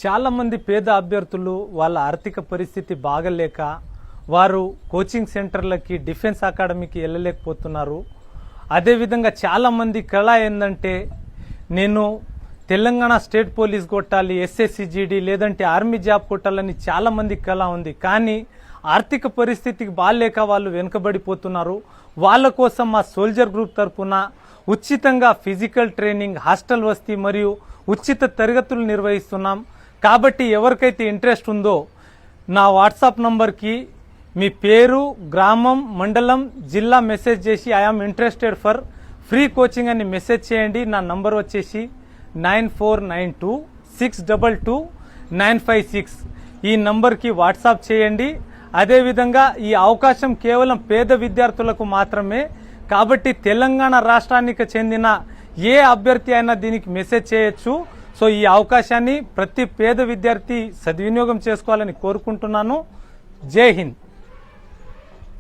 చాలామంది పేద అభ్యర్థులు వాళ్ళ ఆర్థిక పరిస్థితి బాగలేక వారు కోచింగ్ సెంటర్లకి డిఫెన్స్ అకాడమీకి వెళ్ళలేకపోతున్నారు. అదేవిధంగా చాలామంది కళ ఏంటంటే నేను తెలంగాణ స్టేట్ పోలీస్ కొట్టాలి, SSCGD లేదంటే ఆర్మీ జాబ్ కొట్టాలని చాలామంది కళ ఉంది. కానీ ఆర్థిక పరిస్థితికి బాగాలేక వాళ్ళు వెనుకబడిపోతున్నారు. వాళ్ళ కోసం మా సోల్జర్ గ్రూప్ తరఫున ఉచితంగా ఫిజికల్ ట్రైనింగ్, హాస్టల్ వసతి మరియు ఉచిత తరగతులు నిర్వహిస్తున్నాం. కాబట్టి ఎవరికైతే ఇంట్రెస్ట్ ఉందో నా వాట్సాప్ నంబర్కి మీ పేరు, గ్రామం, మండలం, జిల్లా మెసేజ్ చేసి I am interested for free coaching అని మెసేజ్ చేయండి. నా నంబర్ వచ్చేసి 9492622956. ఈ నంబర్కి వాట్సాప్ చేయండి. అదేవిధంగా ఈ అవకాశం కేవలం పేద విద్యార్థులకు మాత్రమే. కాబట్టి తెలంగాణ రాష్ట్రానికి చెందిన ఏ అభ్యర్థి అయినా దీనికి మెసేజ్ చేయొచ్చు. సో ఈ అవకాశాన్ని ప్రతి పేద విద్యార్థి సద్వినియోగం చేసుకోవాలని కోరుకుంటున్నాను. జై హింద్.